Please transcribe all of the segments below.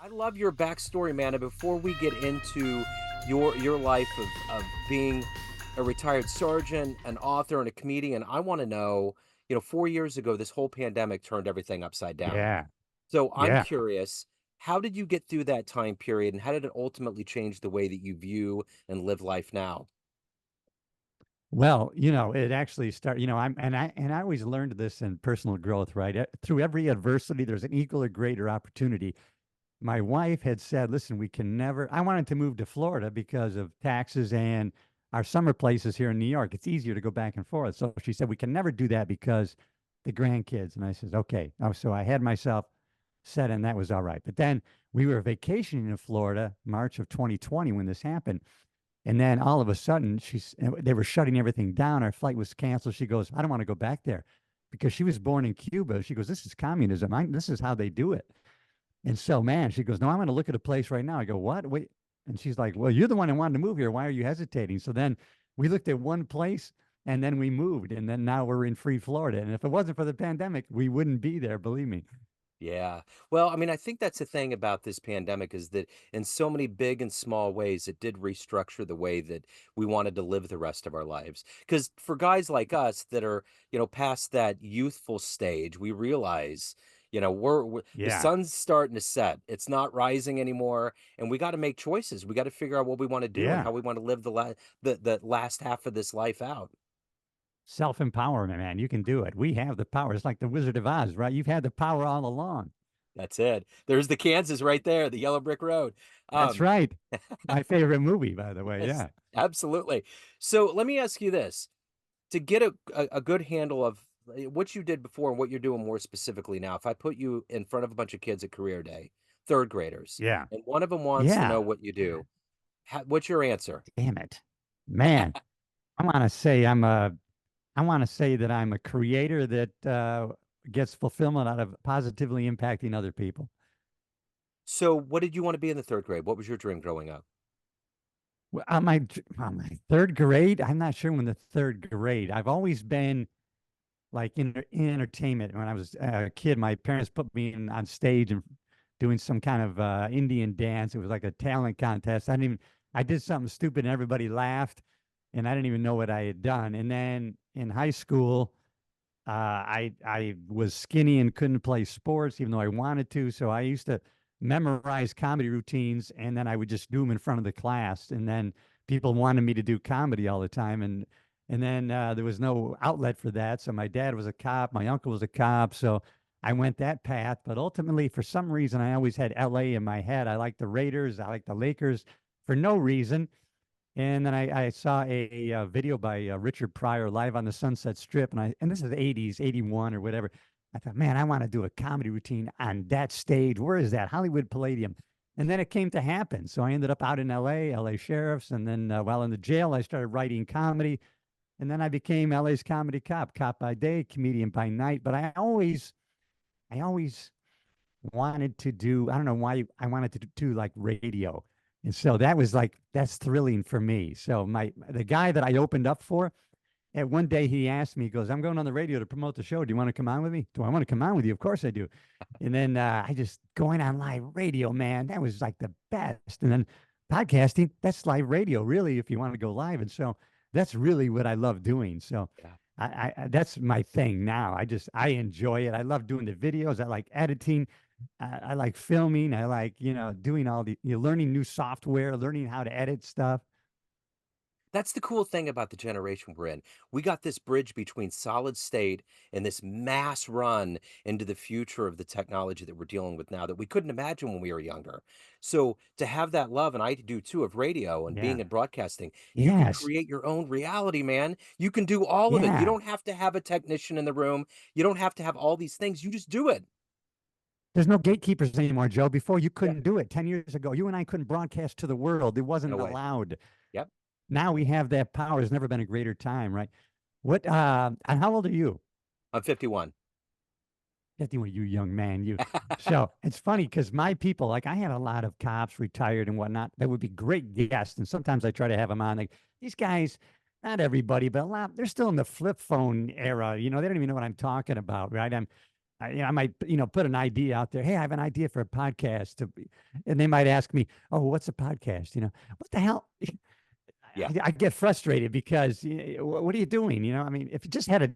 I love your backstory, man. And before we get into your life of being a retired sergeant, an author, and a comedian, I want to know, 4 years ago, this whole pandemic turned everything upside down. Yeah, So I'm yeah. curious, how did you get through that time period, and how did it ultimately change the way that you view and live life now? Well, it actually started, I always learned this in personal growth, right? Through every adversity, there's an equal or greater opportunity. My wife had said, listen, we can never, I wanted to move to Florida because of taxes and our summer places here in New York. It's easier to go back and forth. So she said, we can never do that because the grandkids. And I said, okay. So I had myself set and that was all right. But then we were vacationing in Florida, March of 2020 when this happened. And then all of a sudden, they were shutting everything down. Our flight was canceled. She goes, I don't want to go back there because she was born in Cuba. She goes, this is communism. This is how they do it. And so, man, she goes, no, I'm going to look at a place right now. I go, what? Wait. And she's like, well, you're the one who wanted to move here. Why are you hesitating? So then we looked at one place and then we moved. And then now we're in free Florida. And if it wasn't for the pandemic, we wouldn't be there, believe me. Yeah. Well, I mean, I think that's the thing about this pandemic is that in so many big and small ways, it did restructure the way that we wanted to live the rest of our lives. Because for guys like us that are, past that youthful stage, we realize, we're the Yeah. sun's starting to set. It's not rising anymore, and we got to make choices. We got to figure out what we want to do and how Yeah. we want to live the last half of this life out. Self empowerment, man. You can do it. We have the power. It's like the Wizard of Oz, right? You've had the power all along. That's it. There's the Kansas right there, the yellow brick road. That's Um, right. My favorite movie, by the way. Yes, Yeah. absolutely. So let me ask you this, to get a good handle of what you did before and what you're doing more specifically now. If I put you in front of a bunch of kids at career day, third graders, Yeah. and one of them wants to know Yeah. what you do, what's your answer? Damn it. Man, I want to say that I'm a creator that gets fulfillment out of positively impacting other people. So what did you want to be in the third grade? What was your dream growing up? Well, on my third grade, I'm not sure when the third grade. I've always been like in entertainment. When I was a kid, my parents put me on stage and doing some kind of Indian dance. It was like a talent contest. I did something stupid and everybody laughed, and I didn't even know what I had done. And then in high school, I was skinny and couldn't play sports, even though I wanted to. So I used to memorize comedy routines, and then I would just do them in front of the class. And then people wanted me to do comedy all the time, and then there was no outlet for that. So my dad was a cop, my uncle was a cop, so I went that path. But ultimately, for some reason, I always had LA in my head. I like the Raiders, I like the Lakers for no reason. And then I saw a video by Richard Pryor live on the Sunset Strip, and this is the 80s, 81 or whatever. I thought, man, I want to do a comedy routine on that stage. Where is that? Hollywood Palladium. And then it came to happen. So I ended up out in LA Sheriffs, and then while in the jail, I started writing comedy, and then I became LA's comedy cop, cop by day, comedian by night. But I always wanted to do, I don't know why I wanted to do like radio. And so that was like, that's thrilling for me. So the guy that I opened up for, and one day he asked me, he goes, I'm going on the radio to promote the show. Do you want to come on with me? Do I want to come on with you? Of course I do. And then I just going on live radio, man, that was like the best. And then podcasting, that's live radio, really, if you want to go live. And so that's really what I love doing. So Yeah. that's my thing now. I enjoy it. I love doing the videos. I like editing. I like filming. I like, doing all learning new software, learning how to edit stuff. That's the cool thing about the generation we're in. We got this bridge between solid state and this mass run into the future of the technology that we're dealing with now that we couldn't imagine when we were younger. So to have that love, and I do too, of radio and being Yeah. in broadcasting, you can Yes. create your own reality, man. You can do all of it. You Yeah. don't have to have a technician in the room. You don't have to have all these things. You just do it. There's no gatekeepers anymore, Joe. Before you Yeah. couldn't do it 10 years ago. You and I couldn't broadcast to the world. It No wasn't way. allowed. Yep. Now we have that power. There's never been a greater time, right? And how old are you? I'm 51. 51, you young man, you. So it's funny because my people, like I had a lot of cops retired and whatnot that would be great guests. And sometimes I try to have them on. Like these guys, not everybody, but a lot, they're still in the flip phone era. They don't even know what I'm talking about, right? I might, put an idea out there. Hey, I have an idea for a podcast. And they might ask me, "Oh, what's a podcast?" What the hell? Yeah. I get frustrated because what are you doing? I mean, if you just had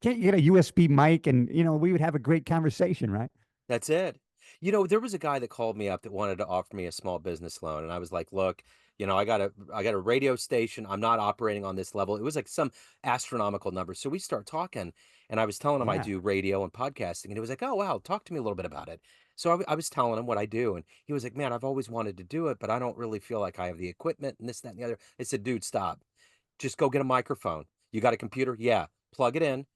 can't you get a USB mic and, we would have a great conversation, right? That's it. There was a guy that called me up that wanted to offer me a small business loan, and I was like, "Look, I got a radio station. I'm not operating on this level." It was like some astronomical number. So we start talking, and I was telling him I Yeah. do radio and podcasting, and he was like, "Oh, wow, talk to me a little bit about it." So I was telling him what I do, and he was like, "Man, I've always wanted to do it, but I don't really feel like I have the equipment and this, that, and the other." I said, "Dude, stop. Just go get a microphone. You got a computer? Yeah. Plug it in,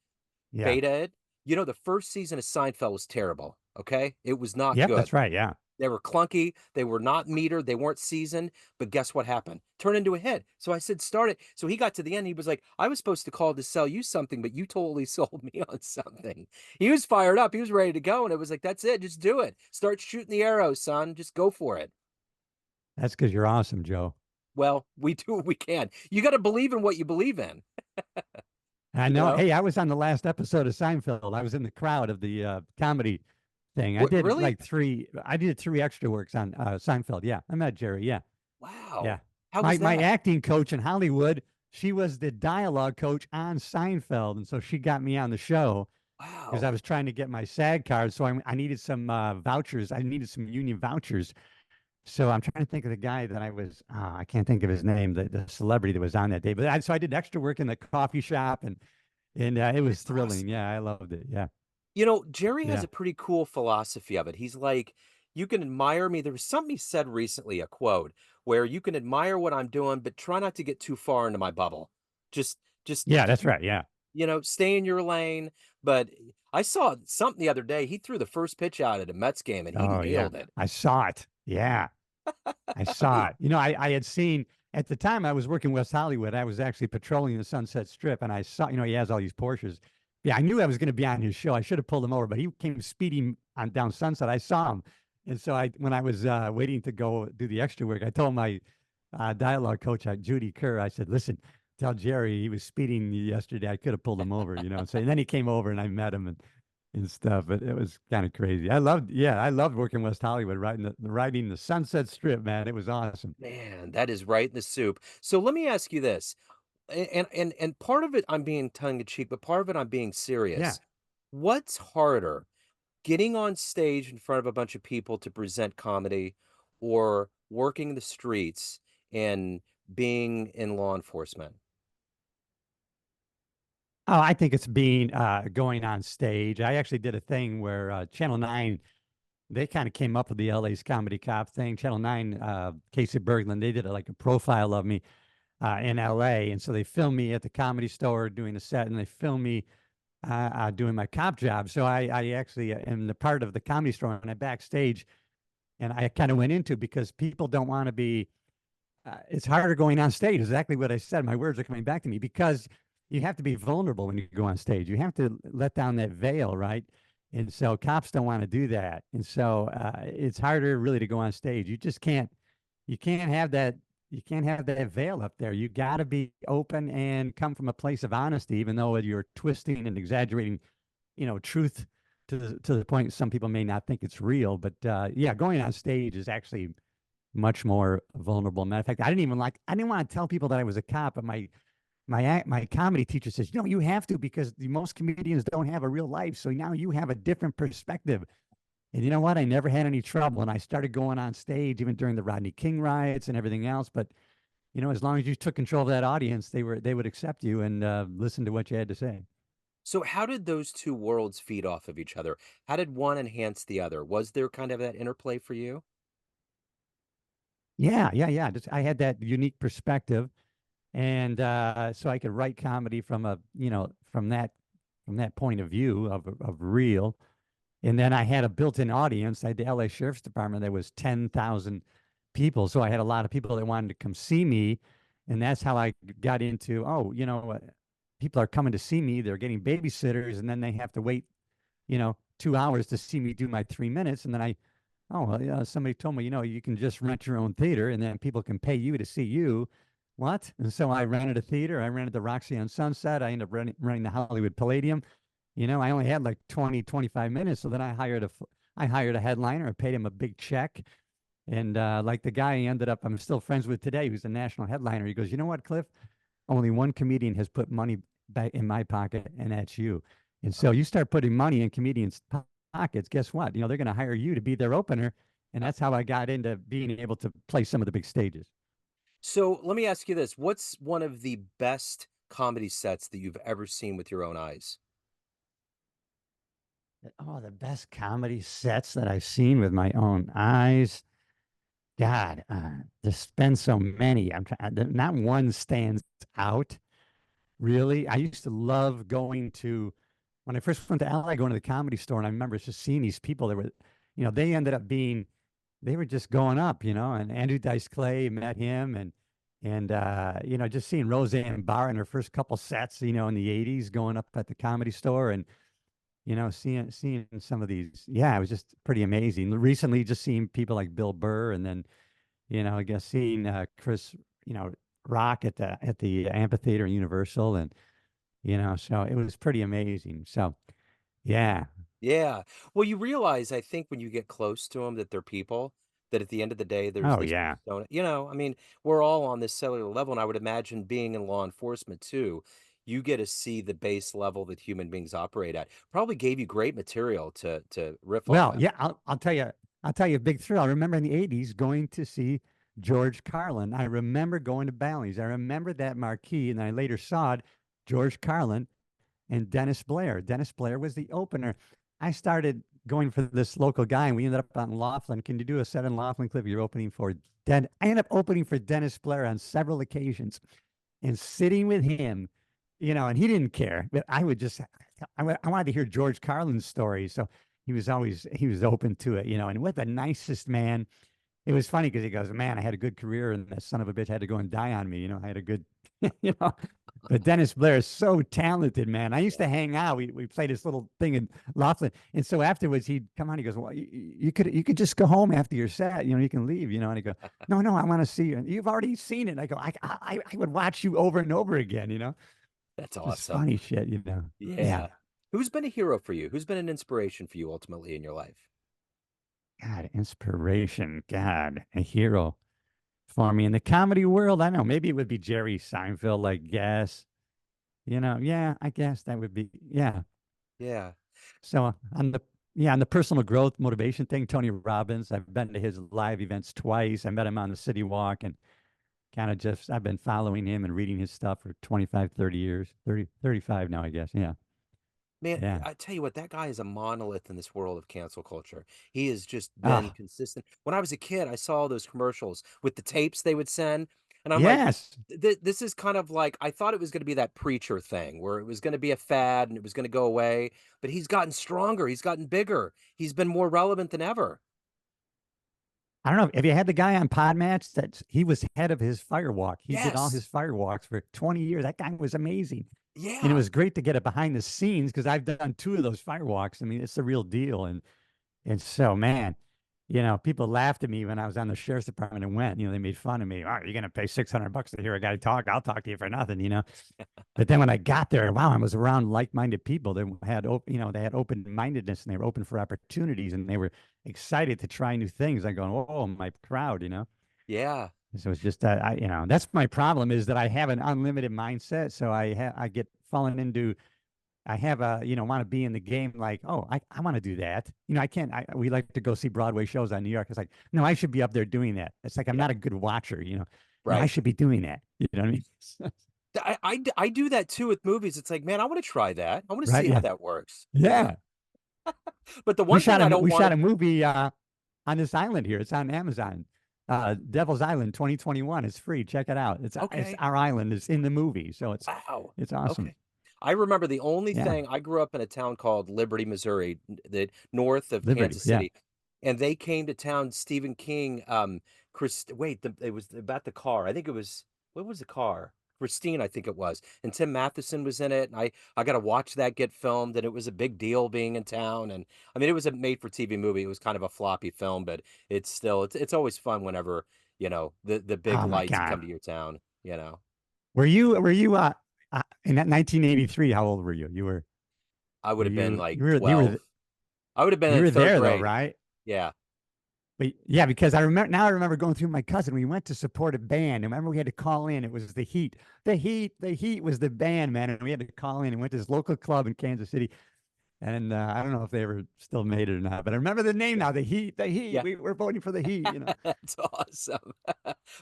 Yeah. beta it." The first season of Seinfeld was terrible, okay? It was not Yep, good. that's right. Yeah. They were clunky, they were not metered, they weren't seasoned, but guess what happened? Turned into a hit. So I said, "Start it." So he got to the end, he was like, "I was supposed to call to sell you something, but you totally sold me on something." He was fired up, he was ready to go, and it was like, "That's it, just do it. Start shooting the arrows, son. Just go for it." That's because you're awesome, Joe. Well, we do what we can. You gotta believe in what you believe in, I you know. know? Hey, I was on the last episode of Seinfeld. I was in the crowd of the comedy thing. Really? I did three extra works on Seinfeld. Yeah. I met Jerry. Yeah. Wow. Yeah. How My was my that? acting coach in Hollywood, she was the dialogue coach on Seinfeld. And so she got me on the show because I Wow. was trying to get my SAG card. So I needed some vouchers. I needed some union vouchers. So I'm trying to think of the guy that I can't think of his name, the celebrity that was on that day. So I did extra work in the coffee shop and it was That's thrilling. awesome. Yeah, I loved it. Yeah. Jerry has Yeah. a pretty cool philosophy of it. He's like, "You can admire me." There was something he said recently, a quote, where you can admire what I'm doing, but try not to get too far into my bubble. Just, just, Yeah, just, that's right. Yeah. stay in your lane. But I saw something the other day. He threw the first pitch out at a Mets game and he Oh, yeah. nailed it. I saw it. Yeah. I saw it. I had seen at the time I was working West Hollywood. I was actually patrolling the Sunset Strip, and I saw, he has all these Porsches. Yeah, I knew I was going to be on his show. I should have pulled him over, but he came speeding on down Sunset. I saw him, and so when I was waiting to go do the extra work, I told my dialogue coach, Judy Kerr, I said, "Listen, tell Jerry he was speeding yesterday. I could have pulled him over, So and then he came over, and I met him, and stuff. But it was kind of crazy. I loved working West Hollywood, riding the Sunset Strip, man. It was awesome. Man, that is right in the soup. So let me ask you this. And part of it I'm being tongue in cheek, but part of it I'm being Yeah. serious. What's harder, getting on stage in front of a bunch of people to present comedy, or working the streets and being in law enforcement? Oh, I think it's being going on stage. I actually did a thing where Channel 9, they kind of came up with the LA's comedy cop thing. Channel 9, Casey Bergland, they did like a profile of me in LA. And so they filmed me at the Comedy Store doing a set, and they filmed me doing my cop job. So I actually am the part of the Comedy Store, and I backstage, and I kind of went into because people don't want to be it's harder going on stage. Exactly what I said. My words are coming back to me because you have to be vulnerable when you go on stage. You have to let down that veil, right? And so cops don't want to do that. And so it's harder really to go on stage. You can't have that, you can't have that veil up there. You got to be open and come from a place of honesty, even though you're twisting and exaggerating, truth to the point some people may not think it's real. But yeah, going on stage is actually much more vulnerable. Matter of fact, I didn't want to tell people that I was a cop, but my comedy teacher says, you have to because most comedians don't have a real life. So now you have a different perspective. And you know what? I never had any trouble. And I started going on stage even during the Rodney King riots and everything else. But as long as you took control of that audience, they would accept you and listen to what you had to say. So how did those two worlds feed off of each other? How did one enhance the other? Was there kind of that interplay for you? Yeah, yeah, yeah. I had that unique perspective, and so I could write comedy from from that point of view of real. And then I had a built-in audience. I had the LA Sheriff's Department that was 10,000 people, so I had a lot of people that wanted to come see me, and that's how I got into. Oh, people are coming to see me. They're getting babysitters, and then they have to wait, 2 hours to see me do my 3 minutes, and then oh, well, yeah, somebody told me, you can just rent your own theater and then people can pay you to see you. What? And so I rented a theater. I rented the Roxy on Sunset. I ended up running the Hollywood Palladium. I only had like 20, 25 minutes. So then I hired a headliner. I paid him a big check. And like the guy he ended up, I'm still friends with today, who's a national headliner. He goes, you know what, Cliff? Only one comedian has put money back in my pocket, and that's you. And so you start putting money in comedians' pockets, guess what? They're going to hire you to be their opener. And Uh, that's how I got into being able to play some of the big stages. so let me ask you this. What's one of the best comedy sets that you've ever seen with your own eyes? Oh, the best comedy sets that I've seen with my own eyes. God, there's been so many. I'm trying, not one stands out really. I used to love going to, when I first went to LA, going to the comedy store, and I remember just seeing these people that were, they ended up being, they were just going up, and Andrew Dice Clay, met him, and just seeing Roseanne Barr in her first couple sets, in the 80s going up at the comedy store, and seeing some of these, yeah, it was just pretty amazing. Recently, just seeing people like Bill Burr, and then I guess seeing Chris, Rock at the amphitheater Universal, and so it was pretty amazing. So yeah. Yeah. Well, you realize, I think, when you get close to them that they're people, that at the end of the day, there's Oh this yeah. persona. I mean, we're all on this cellular level, and I would imagine being in law enforcement too, you get to see the base level that human beings operate at. Probably gave you great material to riff off Well, of. yeah, I'll tell you a big thrill. I remember in the 80s going to see George Carlin. I remember going to Bally's. I remember that marquee, and I later saw it, George Carlin and Dennis Blair. Dennis Blair was the opener. I started going for this local guy, and we ended up on Laughlin. Can you do a set in Laughlin, Cliff? You're opening for I ended up opening for Dennis Blair on several occasions, and sitting with him, and he didn't care, but I would just, I wanted to hear George Carlin's story. So he was open to it, and what the nicest man. It was funny because he goes, man, I had a good career and that son of a bitch had to go and die on me. I had a good, you know, but Dennis Blair is so talented, man. I used to hang out. We played this little thing in Laughlin. And so afterwards he'd come on, he goes, well, you could just go home after your set, you can leave, and I go, no, no, I want to see you. And you've already seen it. And I go, I would watch you over and over again. That's Just awesome. funny shit. Yeah. Yeah. Who's been a hero for you? Who's been an inspiration for you ultimately in your life? God, inspiration. God, a hero for me in the comedy world. I don't know. Maybe it would be Jerry Seinfeld, I guess. Yeah, I guess that would be, yeah. Yeah. So on the personal growth motivation thing, Tony Robbins, I've been to his live events twice. I met him on the City Walk, and kind of just, I've been following him and reading his stuff for 25, 30 years, 35 now, I guess. Yeah. Man, Yeah. I tell you what, that guy is a monolith in this world of cancel culture. He has just been Ah, consistent. When I was a kid, I saw all those commercials with the tapes they would send, and I'm like, yes. This is kind of like I thought it was going to be that preacher thing where it was going to be a fad and it was going to go away, but he's gotten stronger, he's gotten bigger, he's been more relevant than ever." I don't know. Have you had the guy on Podmatch that he was head of his firewalk? He did all Yes. his firewalks for 20 years. That guy was amazing. And it Yeah. was great to get it behind the scenes because I've done two of those firewalks. I mean, it's the real deal. And so, man, people laughed at me when I was on the sheriff's department and went. They made fun of me. Oh, you're gonna pay $600 to hear a guy talk? I'll talk to you for nothing. But then when I got there, wow, I was around like-minded people that they had open-mindedness and they were open for opportunities and they were excited to try new things. I go, oh, my crowd. Yeah. So it's just that that's my problem is that I have an unlimited mindset. So I get fallen into I have a, want to be in the game like, oh, I want to do that. I can't, we like to go see Broadway shows on New York. It's like, no, I should be up there doing that. It's like, I'm Yeah. not a good watcher. No, I Right. should be doing that. You know what I mean? I do that too with movies. It's like, man, I want to try that. I want to Right. see how Yeah. that works. Yeah. But the one thing I don't We want shot to a movie, on this island here. It's on Amazon. Devil's Island 2021. It's free. Check it out. It's Okay. our island. It's in the movie. So Wow. it's awesome. Okay. I remember the only Yeah. thing I grew up in a town called Liberty, Missouri, the north of Liberty. Kansas Yeah. City, and they came to town. Stephen King, it was about the car. I think it was what was the car? Christine, I think it was, and Tim Matheson was in it. And I got to watch that get filmed, and it was a big deal being in town. And I mean, it was a made-for-TV movie. It was kind of a floppy film, but it's always fun whenever the big Oh my lights God. come to your town. You know. Were you in that 1983? How old were you? You were. I would have been like You were 12. I would have been you in were third there though, grade. right? Yeah. But yeah, because I remember going through my cousin. We went to support a band. And remember we had to call in. It was the Heat. The Heat was the band, man. And we had to call in and went to this local club in Kansas City. And I don't know if they ever still made it or not, but I remember the name Yeah. now, the Heat, the Heat. Yeah. We're voting for the Heat, you know. That's awesome.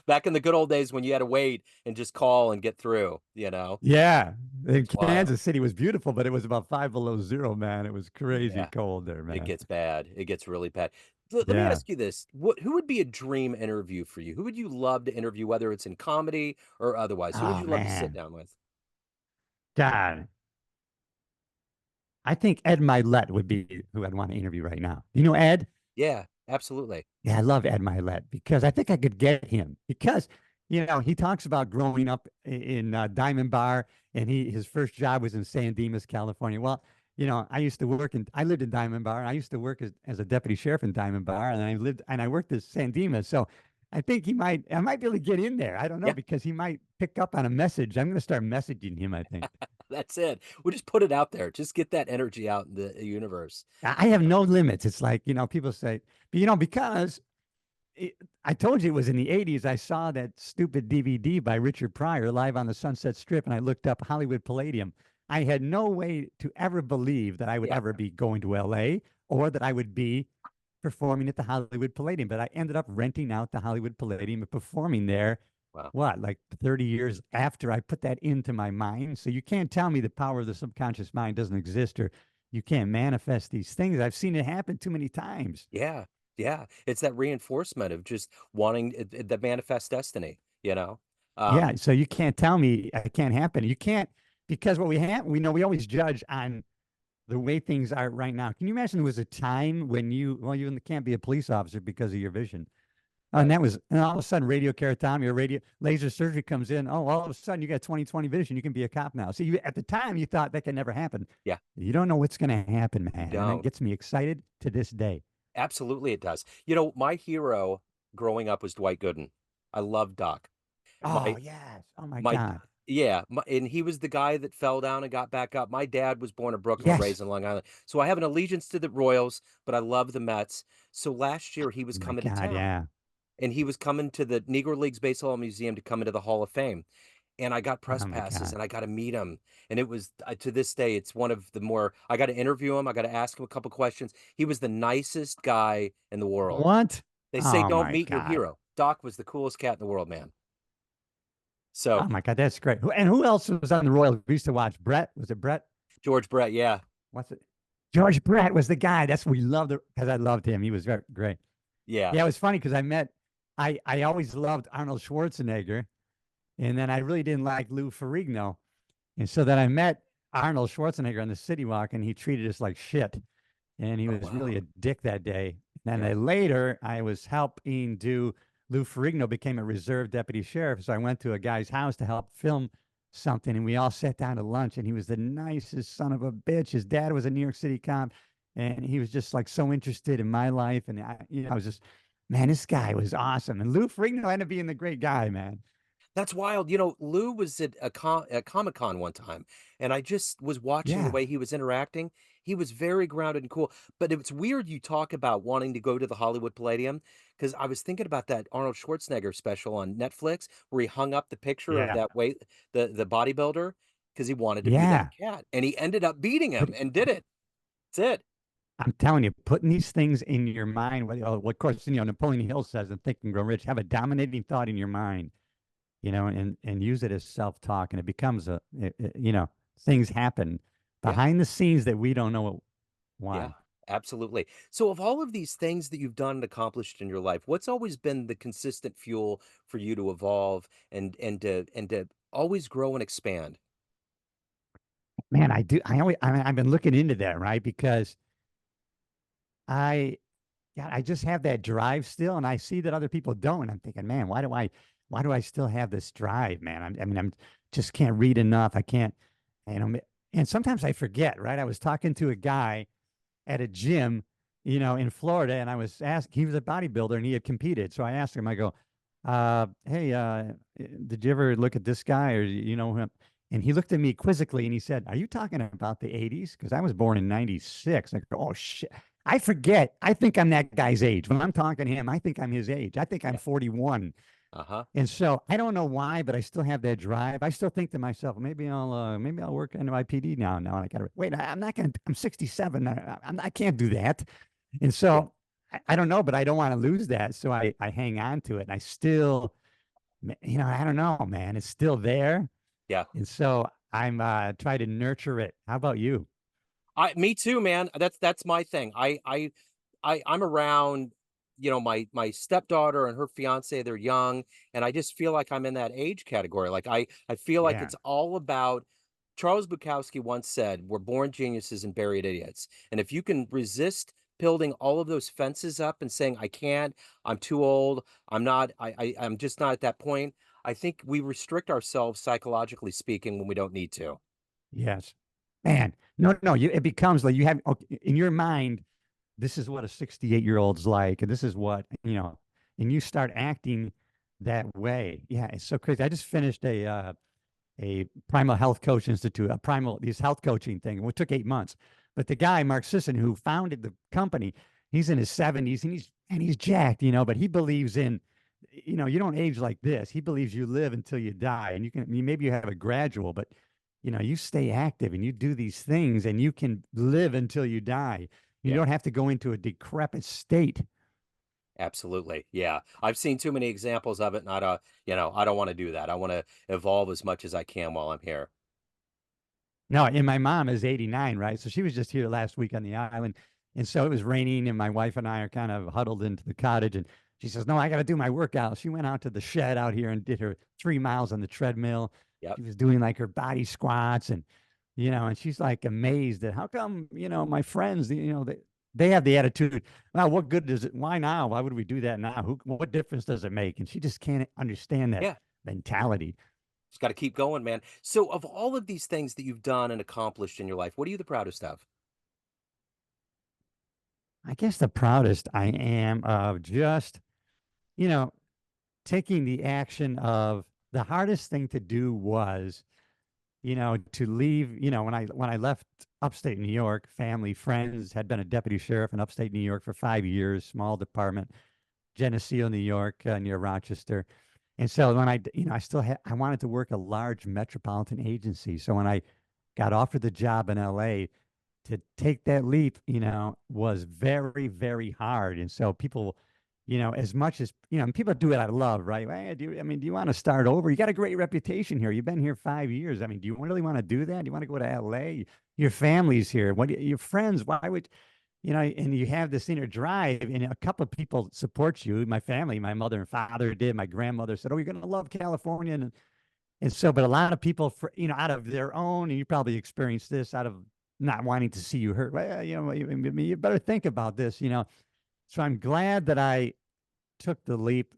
Back in the good old days when you had to wait and just call and get through, you know? Yeah. And It's wild. Kansas City was beautiful, but it was about 5 below 0, man. It was crazy Yeah. cold there, It man. gets bad. It gets really bad. Let me Yeah. ask you this. Who would be a dream interview for you? Who would you love to interview, whether it's in comedy or otherwise? Who would Oh you love to sit man. down with? God. I think Ed Milet would be who I'd want to interview right now. You know Ed? Yeah, absolutely. Yeah, I love Ed Milet because I think I could get him because he talks about growing up in Diamond Bar and his first job was in San Dimas, California. Well, I lived in Diamond Bar. And I used to work as a deputy sheriff in Diamond Bar, and I worked at San Dimas. So I think I might be able to get in there. I don't know Yeah, because he might pick up on a message. I'm going to start messaging him, I think. that's it. We'll just put it out there. Just get that energy out in the universe. I have no limits. It's like, people say, but because it, I told you it was in the 80s. I saw that stupid DVD by Richard Pryor live on the Sunset Strip, and I looked up Hollywood Palladium. I had no way to ever believe that I would Yeah. ever be going to LA or that I would be performing at the Hollywood Palladium. But I ended up renting out the Hollywood Palladium and performing there, Wow. like 30 years after I put that into my mind. So you can't tell me the power of the subconscious mind doesn't exist or you can't manifest these things. I've seen it happen too many times. Yeah. Yeah. It's that reinforcement of just wanting the manifest destiny, you know? Yeah, Um, so you can't tell me it can't happen. You can't because what we know we always judge on the way things are right now. Can you imagine there was a time when you can't be a police officer because of your vision? right. And all of a sudden radio keratotomy or radio laser surgery comes in. Oh, all of a sudden you got 20/20 vision. You can be a cop now. So you at the time you thought that could never happen. Yeah. You don't know what's going to happen, You man, and it don't. gets me excited to this day. Absolutely, it does. My hero growing up was Dwight Gooden. I love Doc. Oh My yes. Oh my my God. yeah, and he was the guy that fell down and got back up. My dad was born in Brooklyn, raised Yes. in Long Island. So I have an allegiance to the Royals, but I love the Mets. So last year he was Oh my coming to God. town Yeah. and he was coming to the Negro Leagues Baseball Museum to come into the Hall of Fame. And I got press Oh my passes God. and I got to meet him. And it was to this day, it's one of the more, I got to interview him. I got to ask him a couple questions. He was the nicest guy in the world. What? They say Oh don't my meet your God. hero. Doc was the coolest cat in the world, man. So Oh my God, that's great. And who else was on the Royals? We used to watch Brett. Was it Brett? George Brett, yeah, What's it? George Brett was the guy. That's we loved it because I loved him. He was very great. yeah. Yeah, it was funny because I always loved Arnold Schwarzenegger, and then I really didn't like Lou Ferrigno, and so then I met Arnold Schwarzenegger on the City Walk, and he treated us like shit. And he Oh was really wow, a dick that day. And yeah. then later, I was helping do. Lou Ferrigno became a reserve deputy sheriff, so I went to a guy's house to help film something, and we all sat down to lunch. And he was the nicest son of a bitch. His dad was a New York City cop, and he was just like so interested in my life. And I was just, man, this guy was awesome. And Lou Ferrigno ended up being the great guy, man. That's wild. Lou was at a Comic Con one time, and I just was watching the Yeah, way he was interacting. He was very grounded and cool. But it's weird you talk about wanting to go to the Hollywood Palladium because I was thinking about that Arnold Schwarzenegger special on Netflix where he hung up the picture of yeah, that weight, the bodybuilder, because he wanted to be that yeah. cat, and he ended up beating But him and did it. That's it. I'm telling you, putting these things in your mind, of course, Napoleon Hill says in Think and Grow Rich, have a dominating thought in your mind, and use it as self-talk, and it becomes things happen Yeah. behind the scenes that we don't know Yeah, why. absolutely. So, of all of these things that you've done and accomplished in your life, what's always been the consistent fuel for you to evolve and to always grow and expand? Man, I do. I've been looking into that, right? Because I, yeah, I just have that drive still, and I see that other people don't, and I'm thinking, man, why do I still have this drive, man? I'm just can't read enough. I can't, you know, and sometimes I forget, right? I was talking to a guy at a gym, in Florida, and I was asked, he was a bodybuilder and he had competed. So I asked him, I go, hey, did you ever look at this guy or you know him? And he looked at me quizzically and he said, "Are you talking about the 80s? Because I was born in 96." I go, "Oh, shit. I forget. I think I'm that guy's age. When I'm talking to him, I think I'm his age. I think I'm Yeah. 41." Uh-huh. And so I don't know why, but I still have that drive. I still think to myself, maybe I'll work NYPD now. Now I got to wait. I'm not going to, I'm 67. I can't do that. And Yeah. so I don't know, but I don't want to lose that. So I hang on to it. And I still, I don't know, man. It's still there. Yeah. And so I'm trying to nurture it. How about you? Me too, man. That's my thing. I'm around, my stepdaughter and her fiance, they're young, and I just feel like I'm in that age category. Like I feel like Yeah. it's all about Charles Bukowski once said, "We're born geniuses and buried idiots." And if you can resist building all of those fences up and saying, "I can't, I'm too old, I'm not, I'm just not at that point," I think we restrict ourselves psychologically speaking when we don't need to. Yes. Man, no, no, it becomes like you have okay, in your mind, this is what a 68-year-old's like, and this is what, and you start acting that way. Yeah, it's so crazy. I just finished a Primal Health Coach Institute, a primal these health coaching thing. And it took 8 months. But the guy, Mark Sisson, who founded the company, he's in his 70s and he's jacked, but he believes in, you don't age like this. He believes you live until you die. And maybe you have a gradual, but you stay active and you do these things and you can live until you die. You Yeah. don't have to go into a decrepit state. Absolutely. Yeah. I've seen too many examples of it, and I don't want to do that. I want to evolve as much as I can while I'm here. No, and my mom is 89, right? So she was just here last week on the island. And so it was raining, and my wife and I are kind of huddled into the cottage. And she says, "No, I got to do my workout." She went out to the shed out here and did her 3 miles on the treadmill. Yep. She was doing like her body squats and she's like amazed at how come, my friends, they have the attitude, well, what good does it? Why now? Why would we do that now? What difference does it make? And she just can't understand that Yeah. mentality. Just got to keep going, man. So, of all of these things that you've done and accomplished in your life, what are you the proudest of? I guess the proudest I am of just, you know, taking the action of the hardest thing to do was, to leave, when I left upstate New York, family, friends, had been a deputy sheriff in upstate New York for 5 years, small department, Geneseo, New York, near Rochester. And so when I still had, I wanted to work a large metropolitan agency. So when I got offered the job in LA, to take that leap, was very, very hard. And so people, as much as, people do it out of love, right? Hey, do you want to start over? You got a great reputation here. You've been here 5 years. I mean, do you really want to do that? Do you want to go to LA? Your family's here. Your friends, why would, and you have this inner drive, and a couple of people support you. My family, my mother and father did. My grandmother said, "Oh, you're going to love California." And so, but a lot of people, out of their own, and you probably experienced this, out of not wanting to see you hurt. Well, you better think about this. So I'm glad that I took the leap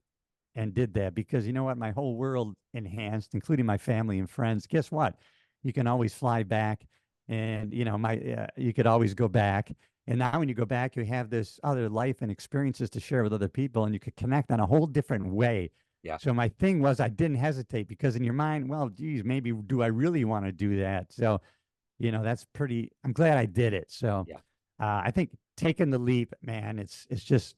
and did that, because you know what, my whole world enhanced, including my family and friends. Guess what? You can always fly back, and you could always go back. And now when you go back, you have this other life and experiences to share with other people, and you could connect on a whole different way. Yeah. So my thing was, I didn't hesitate, because in your mind, well, geez, maybe do I really want to do that? So that's pretty. I'm glad I did it. So Yeah. I think taking the leap, man, it's just,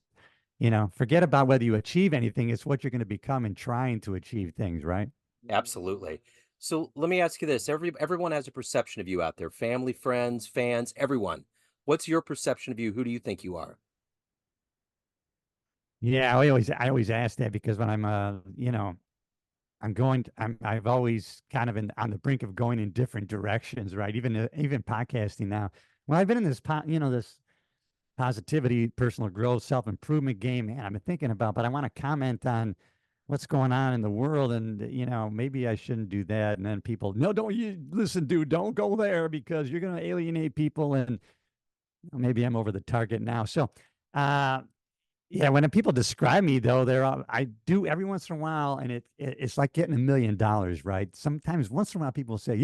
forget about whether you achieve anything. It's what you're going to become in trying to achieve things, right? Absolutely. So, let me ask you this. Everyone has a perception of you out there, family, friends, fans, everyone. What's your perception of you? Who do you think you are? Yeah, I always ask that, because when I've always kind of been on the brink of going in different directions, right? Even podcasting now. Well, I've been in this positivity, personal growth, self improvement game, man. I've been thinking about, but I want to comment on what's going on in the world, and maybe I shouldn't do that. And then people, no, don't you listen, dude, don't go there, because you're going to alienate people, and maybe I'm over the target now. So, uh, yeah, when people describe me, though, I do every once in a while, and it's like getting $1 million, right? Sometimes once in a while, people say,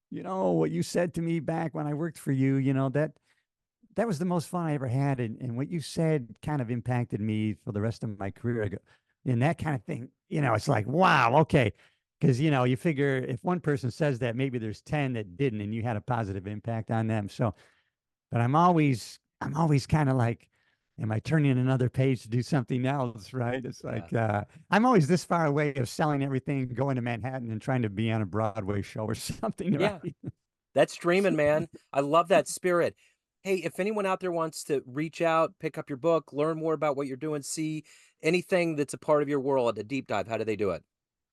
what you said to me back when I worked for you, that was the most fun I ever had, and what you said kind of impacted me for the rest of my career. And that kind of thing, it's like, wow, okay. because you figure if one person says that, maybe there's 10 that didn't, and you had a positive impact on them. So, but I'm always kind of like, am I turning another page to do something else? Right? It's Yeah. like I'm always this far away of selling everything, going to Manhattan, and trying to be on a Broadway show or something, Yeah. right? That's dreaming, man. I love that spirit. Hey, if anyone out there wants to reach out, pick up your book, learn more about what you're doing, see anything that's a part of your world, a deep dive, how do they do it?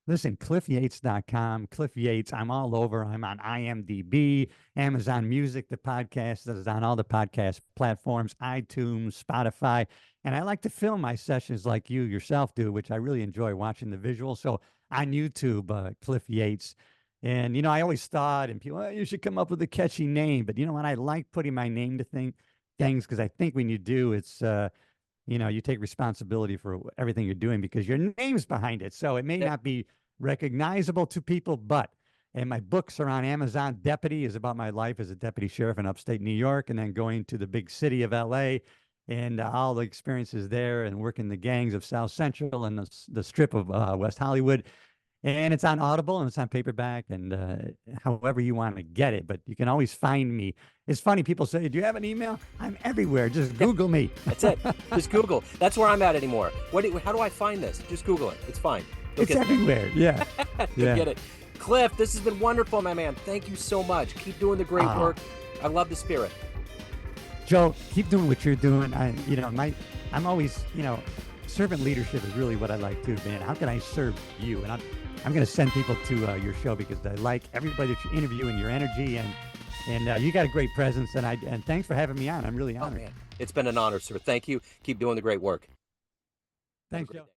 Listen, cliffyates.com, Cliff Yates. I'm all over. I'm on IMDb, Amazon Music, the podcast that is on all the podcast platforms, iTunes, Spotify. And I like to film my sessions like you yourself do, which I really enjoy watching the visuals. So on YouTube, Cliff Yates. And, I always thought, and people, you should come up with a catchy name. But you know what? I like putting my name to Yep. things because I think when you do, you take responsibility for everything you're doing because your name's behind it. So it may Yep. not be recognizable to people, and my books are on Amazon. Deputy is about my life as a deputy sheriff in upstate New York, and then going to the big city of LA and all the experiences there and working the gangs of South Central and the strip of West Hollywood. And it's on Audible and it's on paperback and however you want to get it. But you can always find me. It's funny. People say, "Do you have an email?" I'm everywhere. Just Yeah. Google me. That's it. Just Google. That's where I'm at anymore. How do I find this? Just Google it. It's fine. You'll It's get there. everywhere. Yeah. You'll Yeah. get it. Cliff, this has been wonderful, my man. Thank you so much. Keep doing the great Ah, work. I love the spirit. Joe, keep doing what you're doing. I'm always, servant leadership is really what I like too, man. How can I serve you? And I'm going to send people to your show because I like everybody that you interview and your energy and you got a great presence and thanks for having me on. I'm really Oh, honored. man. It's been an honor, sir. Thank you. Keep doing the great work. Have a Thanks, great Joe. day.